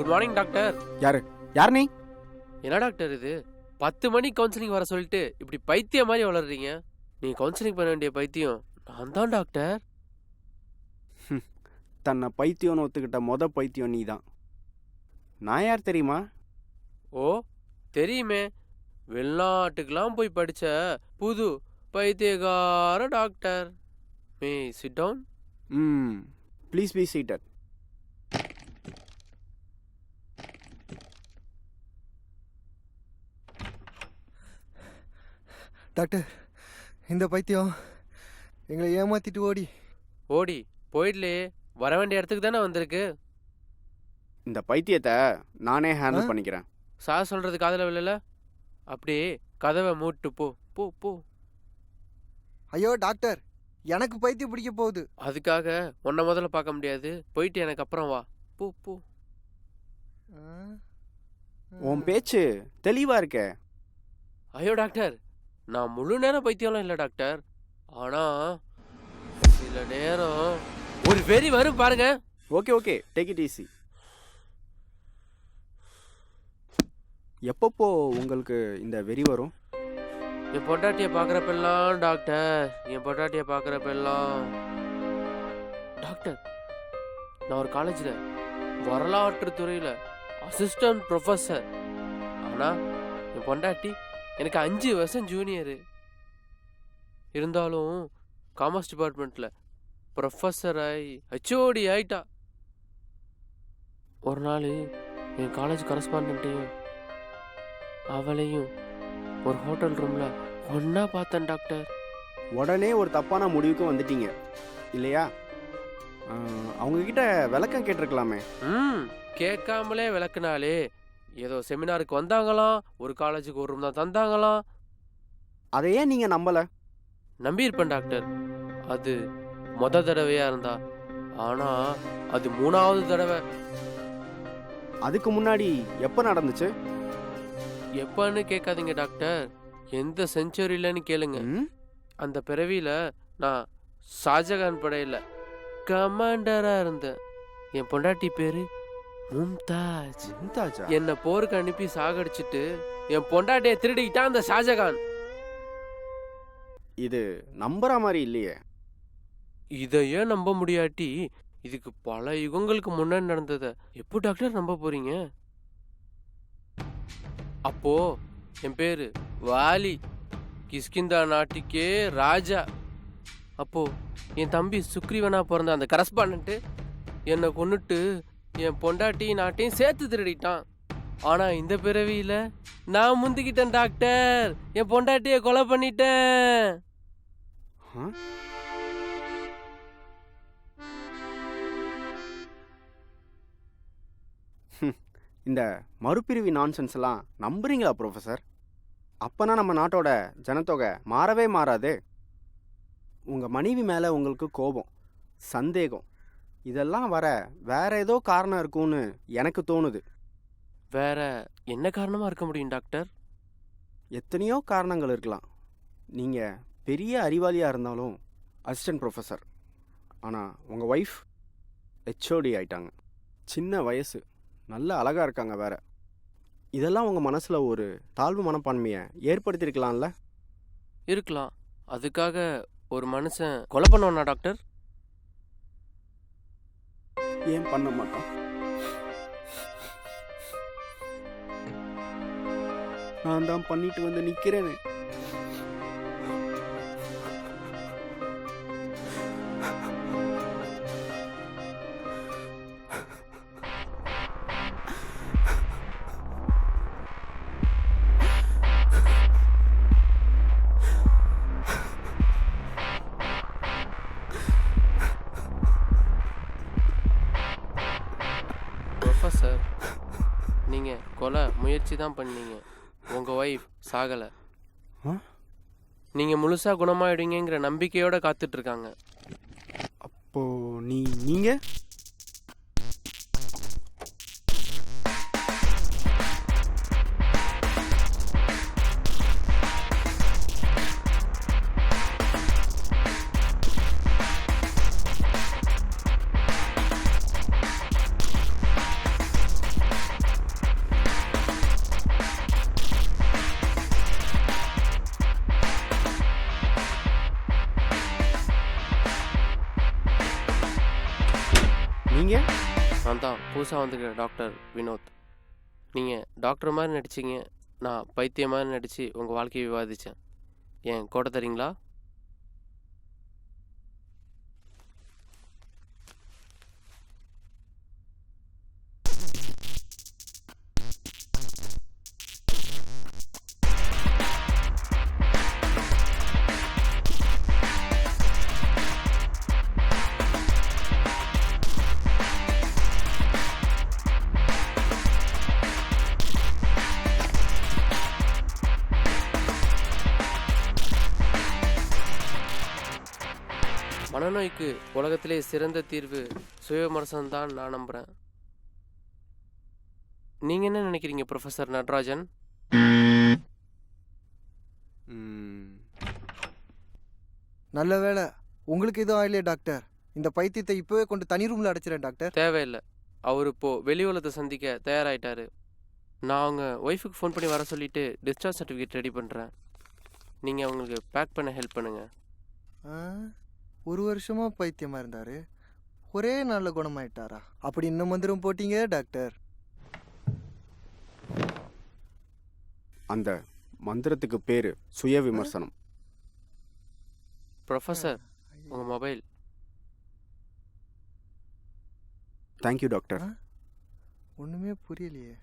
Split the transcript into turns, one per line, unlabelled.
Good morning doctor.
யார் நீ?
என்ன டாக்டர் இது 10 மணி கவுன்சிலிங் வர சொல்லிட்டு இப்படி பைத்தியம் மாதிரி வளர்றீங்க? நீங்க கவுன்சிலிங் பண்ண வேண்டிய பைத்தியம் நான் தான் டாக்டர்.
தன்னை பைத்தியம்னு ஒத்துக்கிட்ட பைத்தியம் நீ தான். நான் யார் தெரியுமா?
ஓ தெரியுமே, வெளிநாட்டுக்கெல்லாம் போய் படிச்ச புது பைத்தியகார doctor. May sit down.
Please be seated.
Doctor, இந்த பைத்தியம் எங்களை ஏமாத்திட்டு
ஓடி போயிடலையே, வர வேண்டிய இடத்துக்கு தானே வந்திருக்கு.
இந்த பைத்தியத்தை நானே ஹேண்டில் பண்ணிக்கிறேன்.
சார் சொல்றது காதுல விழல, அப்படியே கதவை மூட்டு போ போ போ.
ஐயோ டாக்டர், எனக்கு பைத்தியம் பிடிக்க போகுது.
அதுக்காக உன்னை முதல்ல பார்க்க முடியாது, போயிட்டு எனக்கு அப்புறம் வா போ போ.
உன் பேச்சு தெளிவா இருக்க.
ஐயோ டாக்டர், நான் முழு நேரம் பைத்தியம்லாம் இல்லை டாக்டர். ஆனா சில நேரம் ஒரு வெறி வரும் பாருங்க.
Okay take it easy. எப்பப்போ உங்களுக்கு இந்த வெறி வரும்?
என் பொண்டாட்டியை பார்க்குறப்பெல்லாம் டாக்டர், என் பொண்டாட்டியை பார்க்குறப்பெல்லாம் டாக்டர். நான் ஒரு காலேஜில் வரலாற்று துறையில் அசிஸ்டன்ட் ப்ரொஃபஸர். ஆனால் என் பொண்டாட்டி எனக்கு 5 வருஷம் ஜூனியரு. இருந்தாலும் காமர்ஸ் டிபார்ட்மெண்ட்டில் ப்ரொஃபஸர் ஆகி ஹெச்ஓடி ஆயிட்டா. ஒரு நாள் என் காலேஜ் கரஸ்பாண்டையும் அவளையும் ஒரு ஹோட்டல் ரூமில் ஒன்றா பார்த்தேன் டாக்டர்.
உடனே ஒரு தப்பான முடிவுக்கு வந்துட்டீங்க இல்லையா? அவங்கக்கிட்ட விளக்கம் கேட்டிருக்கலாமே.
கேட்காமலே விளக்குனாலே. ஏதோ செமினாருக்கு வந்தாங்களாம், ஒரு காலேஜுக்கு ஒரு ரூம் தான் தந்தாங்களாம்.
அதையே நீங்கள் நம்பலை?
நம்பியிருப்பேன் டாக்டர். அது தடவையாக இருந்தா, ஆனால் அது 3வது தடவை.
அதுக்கு முன்னாடி எப்போ நடந்துச்சு?
எப்பன்னு கேட்காதீங்க டாக்டர், எந்த செஞ்சுரியிலன்னு கேளுங்க. அந்த பிறவியில் நான் ஷாஜகான் படையில் கமாண்டராக இருந்தேன். என் பொண்டாட்டி பேரு மும்தாஜ். என்னை போருக்கு அனுப்பி சாகடிச்சிட்டு என் பொண்டாட்டியை திருடிக்கிட்டான் அந்த ஷாஜகான்.
இது நம்புற மாதிரி இல்லையே.
இதையே நம்ப முடியாட்டி இதுக்கு பல யுகங்களுக்கு முன்னாடி நடந்ததை எப்போ டாக்டர் நம்ப போறீங்க? அப்போ என் பேரு வாலி, கிஷ்கிந்தா நாட்டுக்கே ராஜா. அப்போ என் தம்பி சுக்ரீவனா பிறந்த அந்த கரஸ்பாண்டன்ட்டு என்னை கொன்னுட்டு என் பொண்டாட்டி நாட்டையும் சேர்த்து திருடிட்டான். ஆனா இந்த பிறவியில நான் முந்திக்கிட்டேன் டாக்டர், என் பொண்டாட்டியை கொலை பண்ணிட்டேன்.
இந்த மறுபிரிவி நான்சென்ஸ் எல்லாம் நம்புறீங்களா ப்ரொஃபஸர்? அப்பனா நம்ம நாட்டோட ஜனத்தொகை மாறவே மாறாது. உங்கள் மனைவி மேலே உங்களுக்கு கோபம், சந்தேகம், இதெல்லாம் வர வேற ஏதோ காரணம் இருக்கும்னு எனக்கு தோணுது.
வேற என்ன காரணமாக இருக்க முடியும் டாக்டர்?
எத்தனையோ காரணங்கள் இருக்கலாம். நீங்கள் பெரிய அறிவாளியாக இருந்தாலும் அசிஸ்டன்ட் ப்ரொஃபஸர். ஆனால் உங்கள் ஒய்ஃப் ஹெச்ஓடி ஆயிட்டாங்க. சின்ன வயசு, நல்ல அழகாக இருக்காங்க வேற. இதெல்லாம் உங்கள் மனசில் ஒரு தாழ்வு மனப்பான்மையை ஏற்படுத்தியிருக்கலாம்ல?
இருக்கலாம். அதுக்காக ஒரு மனுஷன் கொலை பண்ணுவானா டாக்டர்?
ஏன் பண்ண மாட்டான்? நான் தான் பண்ணிட்டு வந்து நிற்கிறேனே.
ப்ரொஃபஸர், நீங்கள் கொலை முயற்சி தான் பண்ணீங்க. உங்கள் ஒய்ஃப் சாகலை. நீங்கள் முழுசாக குணமாயிடுங்கிற நம்பிக்கையோடு காத்துட்ருக்காங்க.
அப்போ நீங்கள் நீங்கள்?
நான் தான் புதுசாக வந்துக்கிற டாக்டர் வினோத். நீங்கள் டாக்டர் மாதிரி நடிச்சிங்க, நான் பைத்தியம் மாதிரி நடித்து உங்கள் வாழ்க்கையை விவாதித்தேன். ஏன் கோட்டை தரீங்களா? மனநோய்க்கு உலகத்திலே சிறந்த தீர்வு சுய விமர்சனம் தான் நான் நம்புகிறேன். நீங்கள் என்ன நினைக்கிறீங்க ப்ரொஃபஸர் நடராஜன்?
நல்ல வேளை உங்களுக்கு எதுவும் ஆயிலையே டாக்டர். இந்த பைத்தியத்தை இப்போவே கொண்டு தனி ரூமில் அடைச்சிடறேன் டாக்டர்.
தேவையில்லை. அவர் இப்போது வெளி உலகத்தை சந்திக்க தயாராகிட்டாரு. நான் அவங்க ஒய்ஃபுக்கு ஃபோன் பண்ணி வர சொல்லிவிட்டு டிஸ்சார்ஜ் சர்டிஃபிகேட் ரெடி பண்ணுறேன். நீங்கள் அவங்களுக்கு பேக் பண்ண ஹெல்ப் பண்ணுங்கள்.
ஆ, ஒரு வருஷமா பைத்தியமா இருந்தாரு, ஒரே நாளில் குணமாயிட்டாரா? அப்படி இன்னும் மந்திரம் போட்டீங்க டாக்டர்.
அந்த மந்திரத்துக்கு பேர் சுய விமர்சனம்.
ப்ரொஃபஸர், உங்கள் மொபைல்.
Thank you doctor.
ஒன்றுமே புரியலையே.